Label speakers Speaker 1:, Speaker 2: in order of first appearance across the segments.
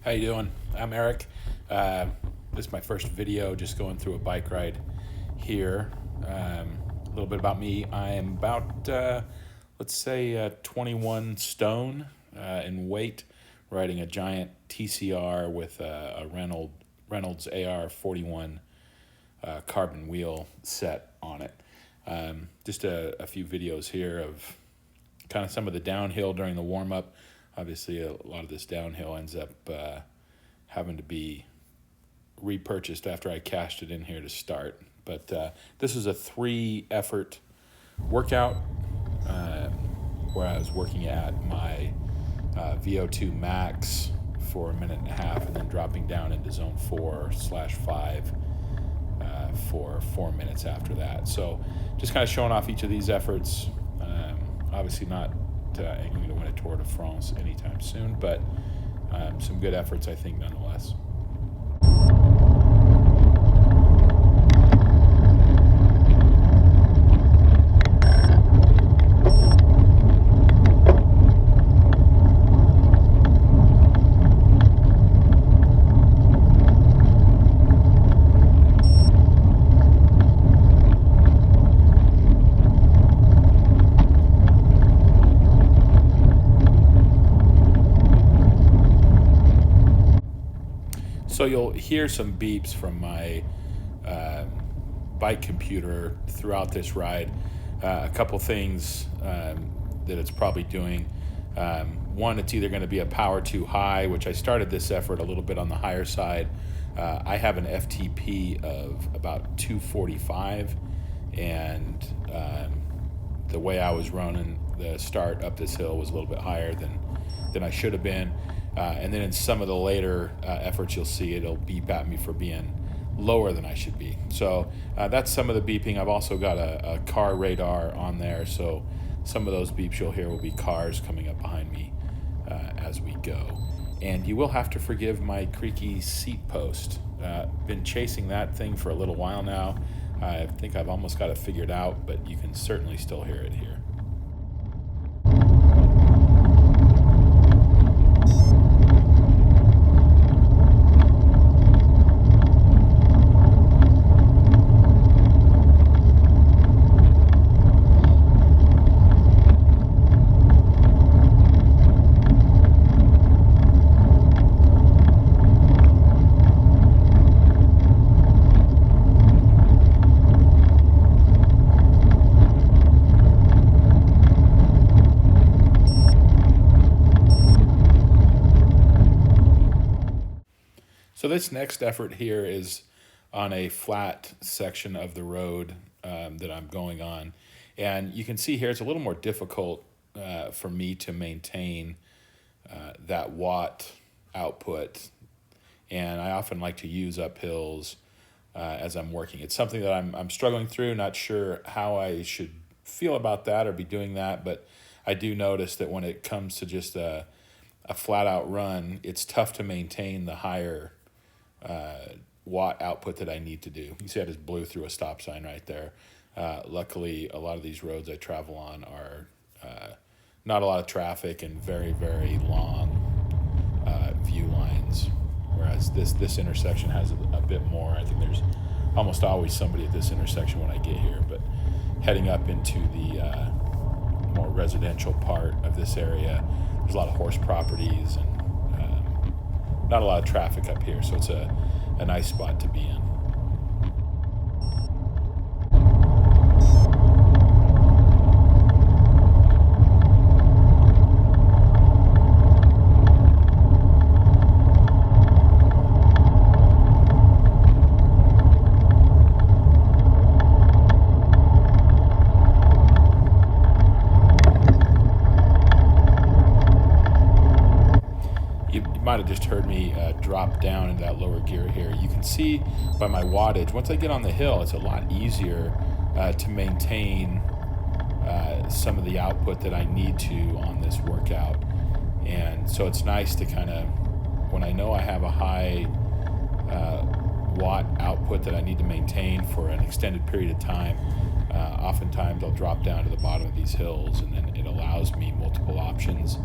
Speaker 1: How you doing? I'm Eric. This is my first video, just going through a bike ride here. A little bit about me. I am about, let's say, 21 stone in weight, riding a giant TCR with a Reynolds AR-41 carbon wheel set on it. Just a few videos here of kind of some of the downhill during the warm-up. Obviously, a lot of this downhill ends up having to be repurchased after I cashed it in here to start. But this is a 3-effort workout where I was working at my VO2 max for 1.5 minutes and then dropping down into zone 4/5 for 4 minutes after that. So just kind of showing off each of these efforts. Obviously not aiming to win a Tour de France anytime soon, but some good efforts, I think, nonetheless. So you'll hear some beeps from my bike computer throughout this ride. A couple things that it's probably doing. One, it's either going to be a power too high, which I started this effort a little bit on the higher side. I have an FTP of about 245, and the way I was running the start up this hill was a little bit higher than I should have been. And then in some of the later efforts, you'll see it'll beep at me for being lower than I should be. So that's some of the beeping. I've also got a car radar on there, so some of those beeps you'll hear will be cars coming up behind me as we go. And you will have to forgive my creaky seat post. Been chasing that thing for a little while now. I think I've almost got it figured out, but you can certainly still hear it here. So this next effort here is on a flat section of the road that I'm going on. And you can see here it's a little more difficult for me to maintain that watt output. And I often like to use uphills as I'm working. It's something that I'm struggling through, not sure how I should feel about that or be doing that. But I do notice that when it comes to just a flat out run, it's tough to maintain the higher watt output that I need to do. You see I just blew through a stop sign right there. Luckily, a lot of these roads I travel on are not a lot of traffic and very, very long view lines, whereas this intersection has a bit more. I think there's almost always somebody at this intersection when I get here, but heading up into the more residential part of this area, there's a lot of horse properties and not a lot of traffic up here, so it's a nice spot to be in. Might have just heard me drop down into that lower gear here. You can see by my wattage, once I get on the hill, it's a lot easier to maintain some of the output that I need to on this workout. And so it's nice to kind of, when I know I have a high watt output that I need to maintain for an extended period of time, oftentimes I'll drop down to the bottom of these hills, and then it allows me multiple options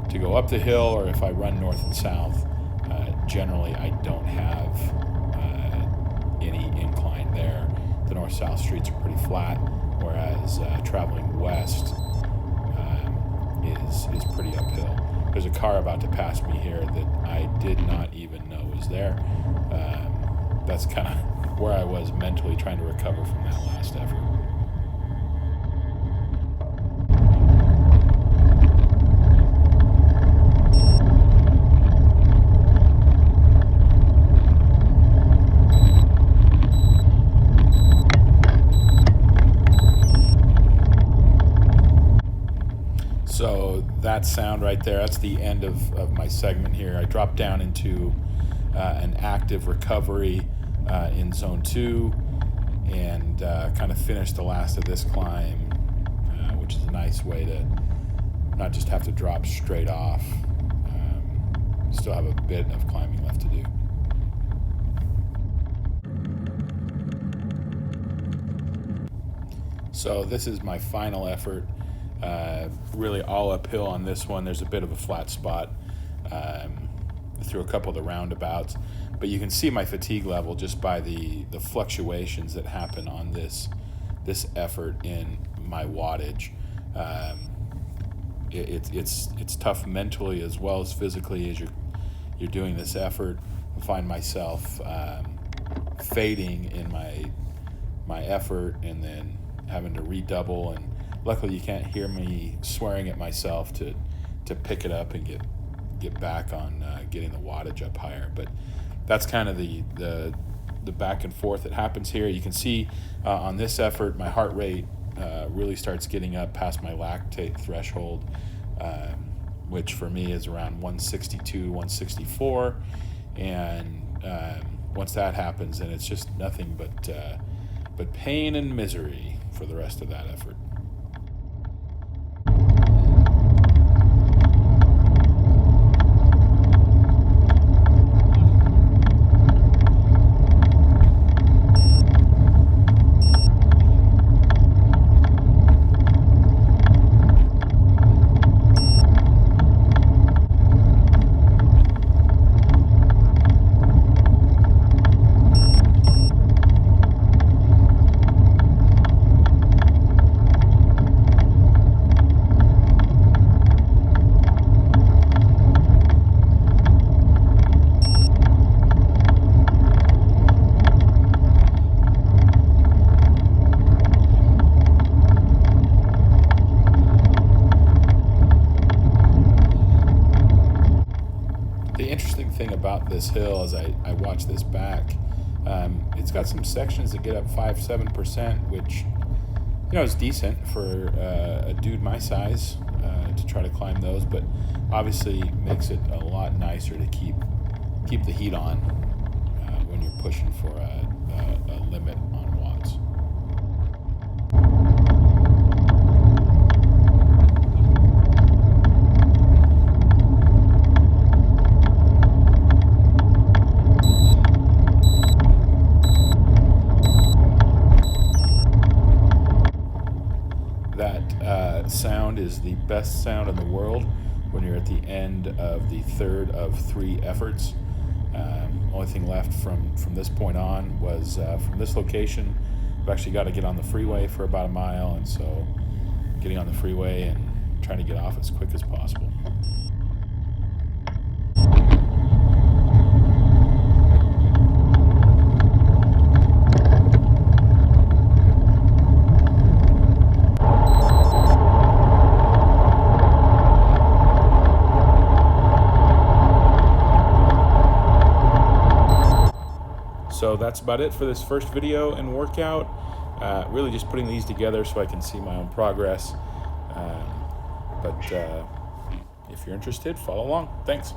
Speaker 1: to go up the hill, or if I run north and south, generally I don't have any incline there. The north-south streets are pretty flat, whereas traveling west is pretty uphill. There's a car about to pass me here that I did not even know was there. That's kind of where I was mentally trying to recover from that last effort. So that sound right there, that's the end of my segment here. I dropped down into an active recovery in zone 2 and kind of finished the last of this climb, which is a nice way to not just have to drop straight off. Still have a bit of climbing left to do. So this is my final effort. Really all uphill on this one. There's a bit of a flat spot through a couple of the roundabouts, but you can see my fatigue level just by the fluctuations that happen on this effort in my wattage. It's tough mentally as well as physically as you're doing this effort. I find myself fading in my effort and then having to redouble, and luckily you can't hear me swearing at myself to pick it up and get back on getting the wattage up higher. But that's kind of the back and forth that happens here. You can see on this effort my heart rate really starts getting up past my lactate threshold, which for me is around 162, 164, and once that happens, then it's just nothing but pain and misery for the rest of that effort. The interesting thing about this hill as I watch this back, it's got some sections that get up 5-7%, which is decent for a dude my size to try to climb those, but obviously makes it a lot nicer to keep the heat on when you're pushing for a limit on watts. Sound is the best sound in the world when you're at the end of the third of 3 efforts. Only thing left from this point on was from this location. I've actually got to get on the freeway for about a mile, and so getting on the freeway and trying to get off as quick as possible. So that's about it for this first video and workout. Really just putting these together so I can see my own progress. But if you're interested, follow along. Thanks.